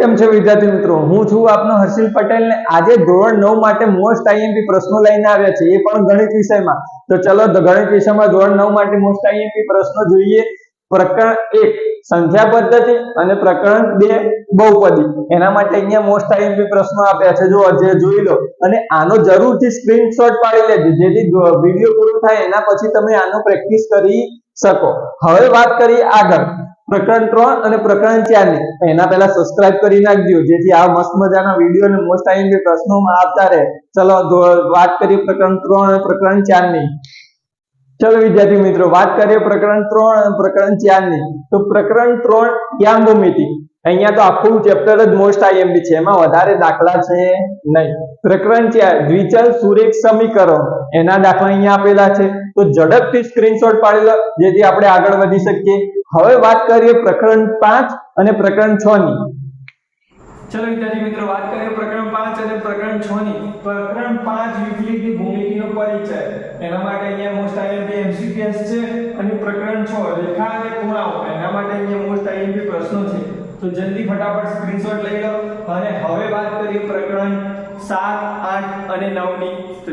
કેમ છે વિદ્યાર્થી મિત્રો, હું છું આપનો હર્ષિલ પટેલ ને આજે ધોરણ 9 માટે મોસ્ટ આઈએમપી પ્રશ્નો લઈને આવ્યા છે, એ પણ ગણિત વિષયમાં। તો ચલો ગણિત વિષયમાં ધોરણ 9 માટે મોસ્ટ આઈએમપી પ્રશ્નો જોઈએ। પ્રકરણ 1 સંખ્યા પદ્ધતિ અને પ્રકરણ 2 બહુપદી। એના માટે અહીંયા મોસ્ટ આઈએમપી પ્રશ્નો આપ્યા છે, જો જે જોઈ લો અને આનો જરૂરથી સ્ક્રીનશોટ પાડી લેજો, જેથી વિડિયો પૂરો થાય એના પછી તમે આનો પ્રેક્ટિસ કરી શકો। હવે વાત કરીએ આગળ પ્રકરણ 3 અને પ્રકરણ 4 ની। એના પહેલા સબસ્ક્રાઇબ કરી નાખજો, જેથી આ મસ્ત મજાના વિડિયો અને મોસ્ટ આઈએમપી પ્રશ્નોમાં આવતા રહે। ચલો વાત કરીએ પ્રકરણ 3 અને પ્રકરણ 4 ની। चलो विद्यार्थी मित्रों बात करिए प्रकरण 3 और प्रकरण 4 ની। તો પ્રકરણ 3 યામ ભૂમિતિ, અહીંયા તો આખું ચેપ્ટર જ મોસ્ટ આઈએમપી છે, એમાં વધારે દાખલા છે નહીં। પ્રકરણ 4 દ્વિચલ સુરેખ સમીકરણો, એના દાખલા અહીંયા આપેલા છે, તો ઝડપથી સ્ક્રીનશોટ પાડી લો જેથી આપણે આગળ વધી શકીએ। હવે વાત કરીએ પ્રકરણ 5 અને પ્રકરણ 6 ની। चलो विद्यार्थी मित्रों बात करें प्रकरण 5 અને પ્રકરણ 6 ની। પ્રકરણ 5 યુક્લિડની ભૂમિતિનો પરિચય, એના માટે અહીંયા મોસ્ટ આઈએમપી એમસીક્યુએસ છે, અને પ્રકરણ 6 રેખા અને ખૂણાઓ, એના માટે અહીંયા મોસ્ટ આઈએમપી પ્રશ્નો છે। તો જલ્દી ફટાફટ સ્ક્રીનશોટ લઈ લો। અને હવે વાત કરીએ પ્રકરણ 7, 8 અને 9 ની। તો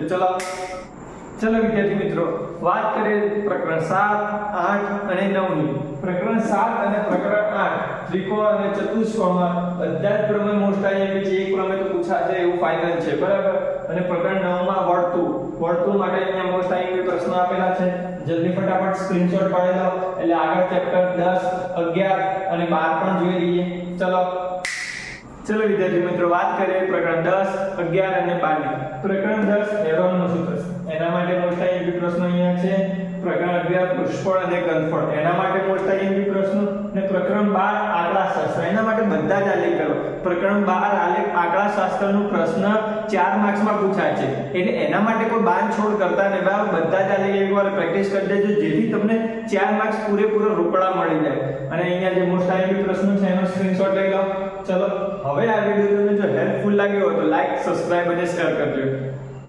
चलो विद्यार्थी मित्रों बात करें प्रकरण 7, 8 અને 9 ની। प्रकरण 7 અને प्रकरण 8 ત્રિકોણ અને ચતુષ્કોણમાં બધા જ પ્રમેય મોસ્ટ આઈએમપી છે, એક પ્રમેય તો પૂછાશે એવું ફાઇનલ છે, બરાબર। અને પ્રકરણ 9 માં વર્તુળ માટે અહીંયા મોસ્ટ આઈએમપી પ્રશ્નો આપેલા છે, જલ્દી ફટાફટ સ્ક્રીનશોટ પાડી લો એટલે આગળ ચેપ્ટર 10, 11 અને 12 પણ જોઈ લઈએ। चलो विद्यार्थी मित्रों बात करें प्रकरण 10, 11 અને 12 ની। प्रकरण 10 હેરોનનું સૂત્ર, એના માટે મોસ્ટ આઈએમપી પ્રશ્નો અહીંયા છે। प्रकरण 11 પૃષ્ઠફળ અને ઘનફળ, એના માટે મોસ્ટ આઈએમપી પ્રશ્નો। અને પ્રકરણ 12 આંકડાશાસ્ત્ર, એના માટે બધા જ આલેખ કરો। પ્રકરણ 12 આલેખ આંકડાશાસ્ત્રનો પ્રશ્ન 4 માર્ક્સમાં પૂછાય છે, એટલે એના માટે કોઈ બાંધછોડ કરતા નહીં, બરાબર। બધા જ આલેખ એકવાર પ્રેક્ટિસ કરી દેજો, જેથી તમને 4 માર્ક્સ પૂરેપૂરા રોકડા મળી જાય। અને અહીંયા જે મોસ્ટ આઈએમપી પ્રશ્નો છે એનો સ્ક્રીનશોટ લઈ લો। ચલો હવે આ વિડિયો તમને જો હેલ્પફુલ લાગ્યો હોય તો લાઈક, સબસ્ક્રાઇબ અને શેર કરજો।